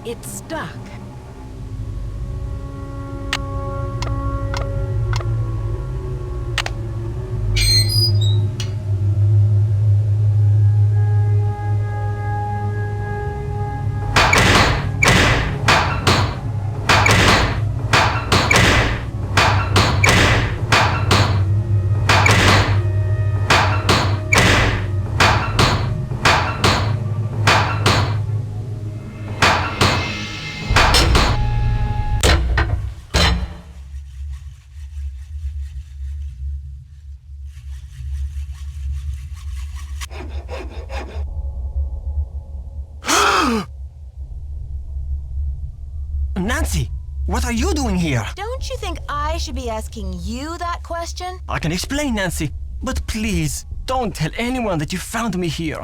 It's stuck. Nancy, what are you doing here? Don't you think I should be asking you that question? I can explain, Nancy, but please, don't tell anyone that you found me here.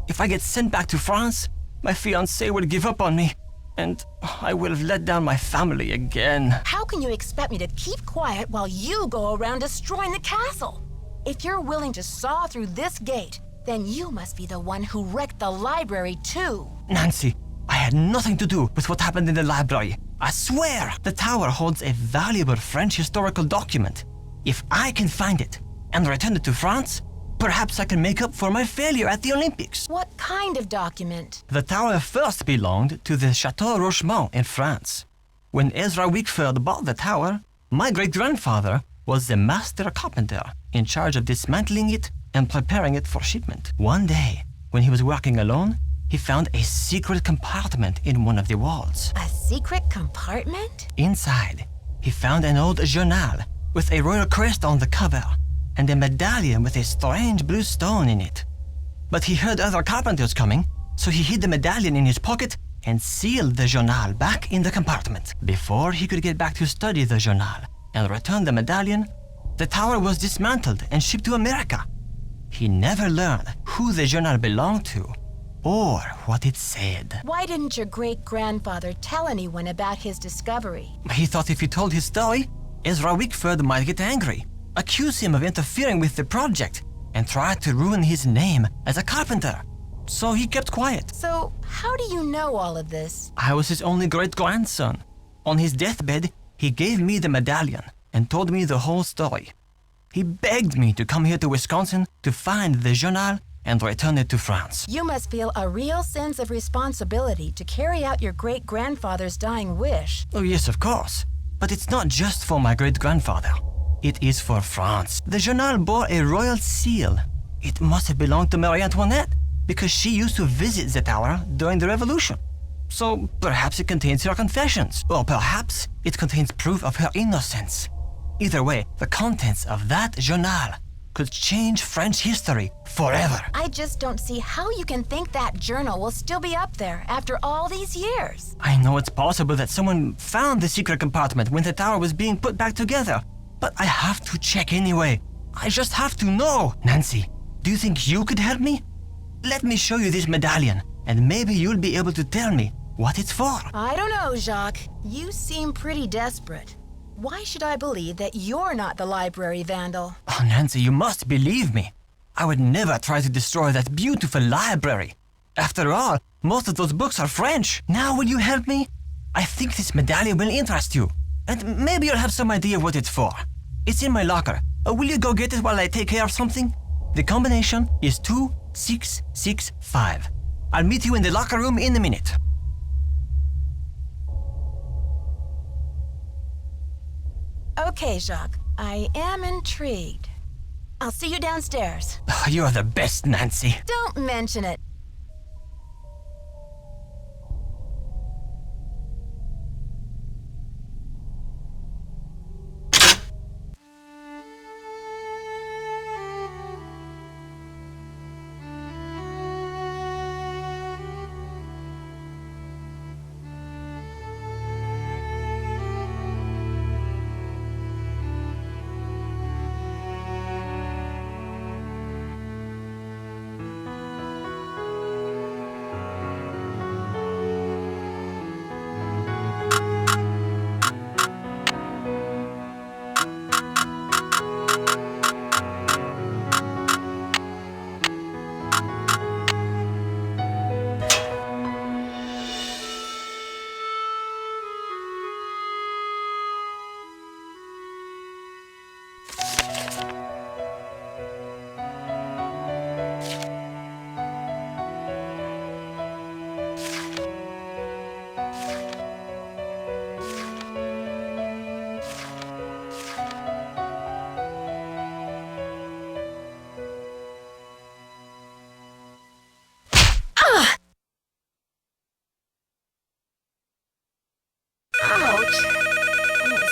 If I get sent back to France, my fiancé will give up on me, and I will have let down my family again. How can you expect me to keep quiet while you go around destroying the castle? If you're willing to saw through this gate, then you must be the one who wrecked the library too. Nancy, I had nothing to do with what happened in the library. I swear the tower holds a valuable French historical document. If I can find it and return it to France, perhaps I can make up for my failure at the Olympics. What kind of document? The tower first belonged to the Château Rochemont in France. When Ezra Wickford bought the tower, my great-grandfather was the master carpenter in charge of dismantling it and preparing it for shipment. One day, when he was working alone, he found a secret compartment in one of the walls. A secret compartment? Inside, he found an old journal with a royal crest on the cover and a medallion with a strange blue stone in it. But he heard other carpenters coming, so he hid the medallion in his pocket and sealed the journal back in the compartment. Before he could get back to study the journal and return the medallion, the tower was dismantled and shipped to America. He never learned who the journal belonged to or what it said. Why didn't your great-grandfather tell anyone about his discovery? He thought if he told his story, Ezra Wickford might get angry, accuse him of interfering with the project, and try to ruin his name as a carpenter. So he kept quiet. So, how do you know all of this? I was his only great-grandson. On his deathbed, he gave me the medallion and told me the whole story. He begged me to come here to Wisconsin to find the journal and return it to France. You must feel a real sense of responsibility to carry out your great-grandfather's dying wish. Oh yes, of course. But it's not just for my great-grandfather. It is for France. The journal bore a royal seal. It must have belonged to Marie Antoinette, because she used to visit the tower during the Revolution. So perhaps it contains her confessions, or perhaps it contains proof of her innocence. Either way, the contents of that journal could change French history forever. I just don't see how you can think that journal will still be up there after all these years. I know it's possible that someone found the secret compartment when the tower was being put back together, but I have to check anyway. I just have to know. Nancy, do you think you could help me? Let me show you this medallion, and maybe you'll be able to tell me what it's for. I don't know, Jacques. You seem pretty desperate. Why should I believe that you're not the library vandal? Oh, Nancy, you must believe me. I would never try to destroy that beautiful library. After all, most of those books are French. Now will you help me? I think this medallion will interest you, and maybe you'll have some idea what it's for. It's in my locker. Will you go get it while I take care of something? The combination is 2665. I'll meet you in the locker room in a minute. Okay, Jacques. I am intrigued. I'll see you downstairs. You're the best, Nancy. Don't mention it.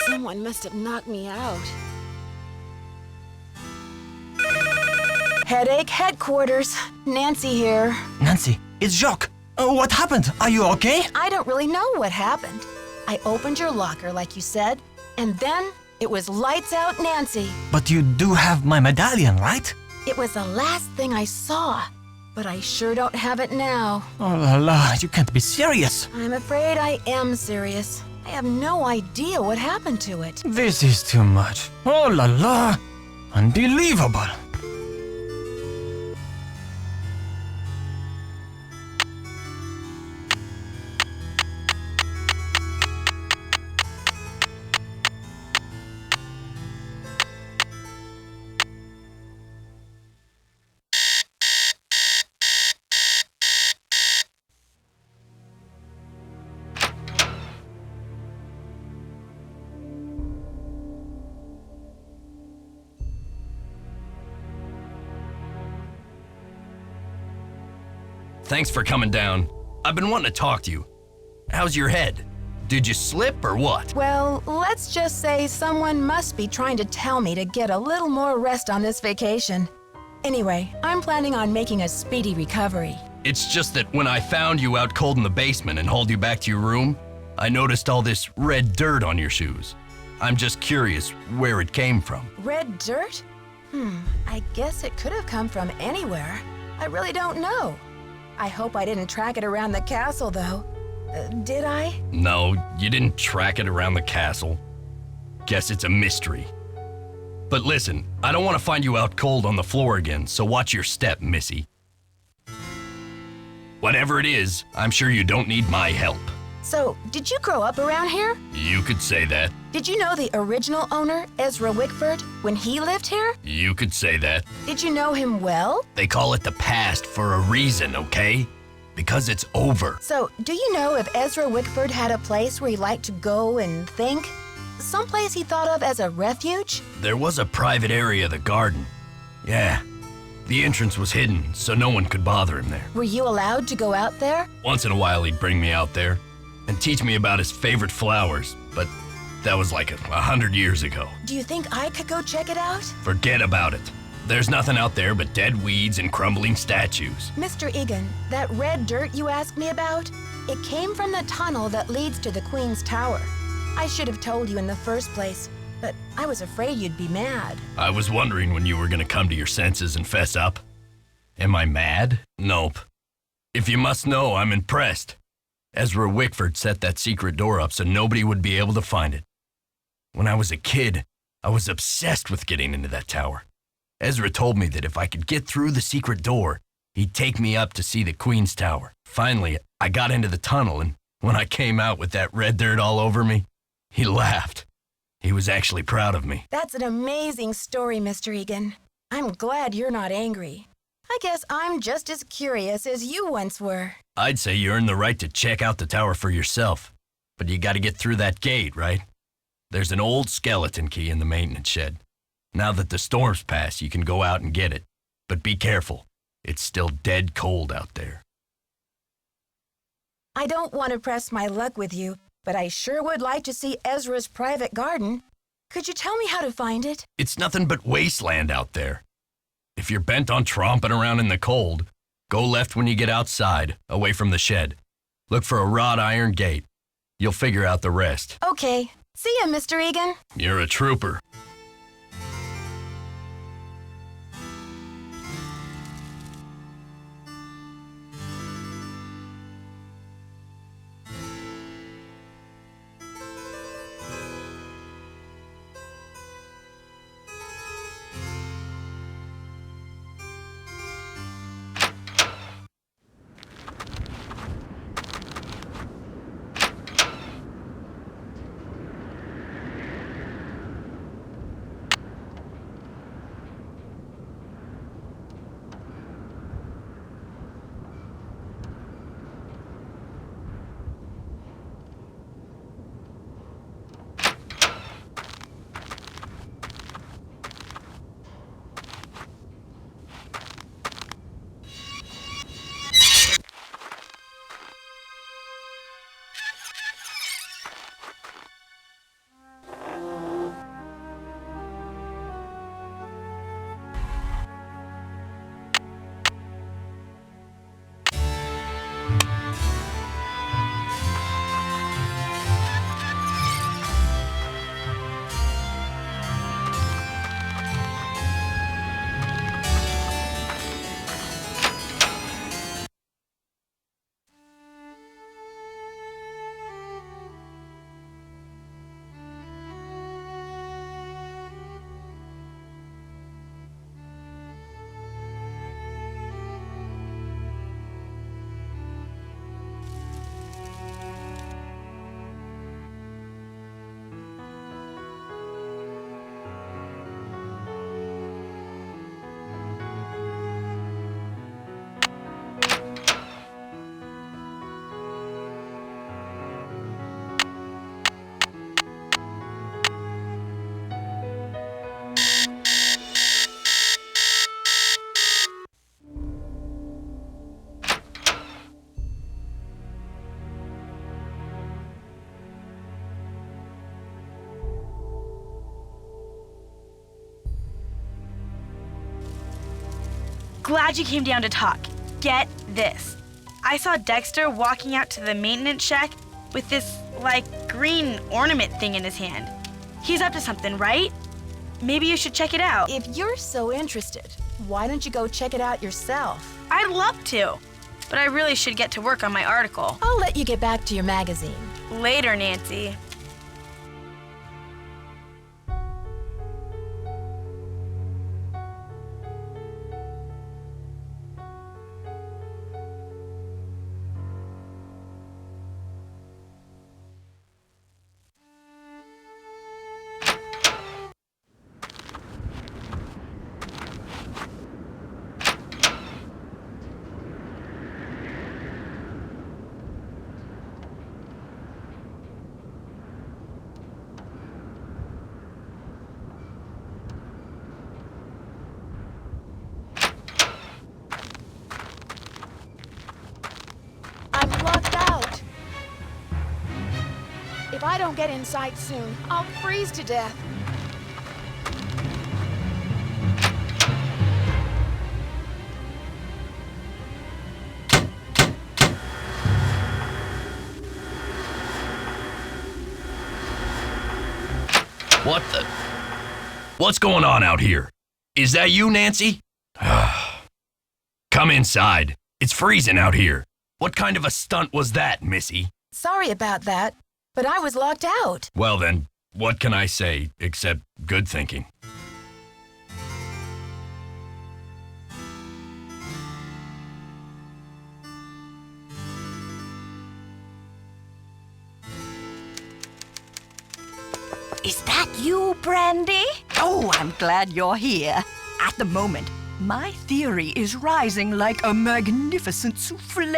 Someone must have knocked me out. Headache headquarters. Nancy here. Nancy, it's Jacques. What happened? Are you okay? I don't really know what happened. I opened your locker like you said, and then it was lights out Nancy. But you do have my medallion, right? It was the last thing I saw, but I sure don't have it now. Oh la la, you can't be serious. I'm afraid I am serious. I have no idea what happened to it. This is too much. Oh la la, unbelievable. Thanks for coming down. I've been wanting to talk to you. How's your head? Did you slip or what? Well, let's just say someone must be trying to tell me to get a little more rest on this vacation. Anyway, I'm planning on making a speedy recovery. It's just that when I found you out cold in the basement and hauled you back to your room, I noticed all this red dirt on your shoes. I'm just curious where it came from. Red dirt? I guess it could have come from anywhere. I really don't know. I hope I didn't track it around the castle, though. Did I? No, you didn't track it around the castle. Guess it's a mystery. But listen, I don't want to find you out cold on the floor again, so watch your step, Missy. Whatever it is, I'm sure you don't need my help. So, did you grow up around here? You could say that. Did you know the original owner, Ezra Wickford, when he lived here? You could say that. Did you know him well? They call it the past for a reason, okay? Because it's over. So, do you know if Ezra Wickford had a place where he liked to go and think? Someplace he thought of as a refuge? There was a private area of the garden. Yeah. The entrance was hidden, so no one could bother him there. Were you allowed to go out there? Once in a while, he'd bring me out there and teach me about his favorite flowers, but that was like 100 years ago. Do you think I could go check it out? Forget about it. there's nothing out there but dead weeds and crumbling statues. Mr. Egan, that red dirt you asked me about, it came from the tunnel that leads to the Queen's Tower. I should have told you in the first place, but I was afraid you'd be mad. I was wondering when you were gonna come to your senses and fess up. Am I mad? Nope. If you must know, I'm impressed. Ezra Wickford set that secret door up so nobody would be able to find it. When I was a kid, I was obsessed with getting into that tower. Ezra told me that if I could get through the secret door, he'd take me up to see the Queen's Tower. Finally, I got into the tunnel, and when I came out with that red dirt all over me, he laughed. He was actually proud of me. That's an amazing story, Mr. Egan. I'm glad you're not angry. I guess I'm just as curious as you once were. I'd say you earned the right to check out the tower for yourself, but you gotta get through that gate, right? There's an old skeleton key in the maintenance shed. Now that the storm's passed, you can go out and get it. But be careful. It's still dead cold out there. I don't want to press my luck with you, but I sure would like to see Ezra's private garden. Could you tell me how to find it? It's nothing but wasteland out there. If you're bent on tromping around in the cold, go left when you get outside, away from the shed. Look for a wrought iron gate. You'll figure out the rest. Okay. See ya, Mr. Egan. You're a trooper. Glad you came down to talk. Get this. I saw Dexter walking out to the maintenance shack with this, green ornament thing in his hand. He's up to something, right? Maybe you should check it out. If you're so interested, why don't you go check it out yourself? I'd love to, but I really should get to work on my article. I'll let you get back to your magazine. Later, Nancy. If I don't get inside soon, I'll freeze to death. What the? What's going on out here? Is that you, Nancy? Come inside. It's freezing out here. What kind of a stunt was that, Missy? Sorry about that, but I was locked out. Well then, what can I say except good thinking? Is that you, Brandy? Oh, I'm glad you're here. At the moment, my theory is rising like a magnificent souffle.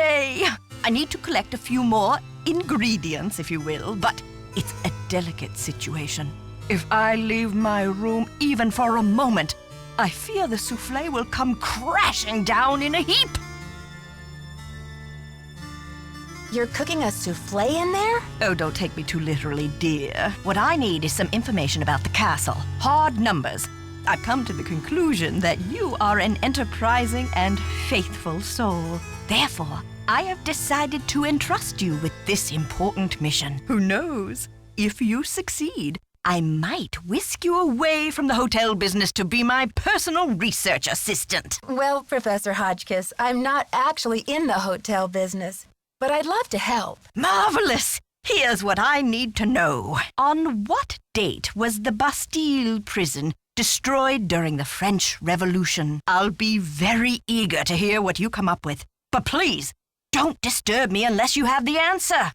I need to collect a few more ingredients, if you will, but it's a delicate situation. If I leave my room even for a moment, I fear the souffle will come crashing down in a heap. You're cooking a souffle in there? Oh, don't take me too literally, dear. What I need is some information about the castle. Hard numbers. I've come to the conclusion that you are an enterprising and faithful soul. Therefore, I have decided to entrust you with this important mission. Who knows? If you succeed, I might whisk you away from the hotel business to be my personal research assistant. Well, Professor Hotchkiss, I'm not actually in the hotel business, but I'd love to help. Marvelous! Here's what I need to know. On what date was the Bastille prison destroyed during the French Revolution? I'll be very eager to hear what you come up with. But please, don't disturb me unless you have the answer.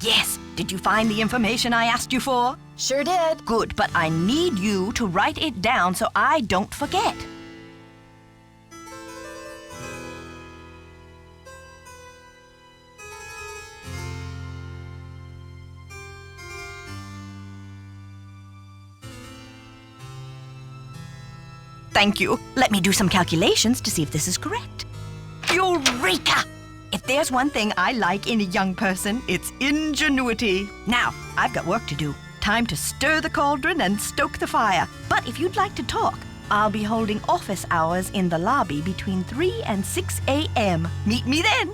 Yes, did you find the information I asked you for? Sure did. Good, but I need you to write it down so I don't forget. Thank you. Let me do some calculations to see if this is correct. Eureka! If there's one thing I like in a young person, it's ingenuity. Now, I've got work to do. Time to stir the cauldron and stoke the fire. But if you'd like to talk, I'll be holding office hours in the lobby between 3 and 6 a.m. Meet me then.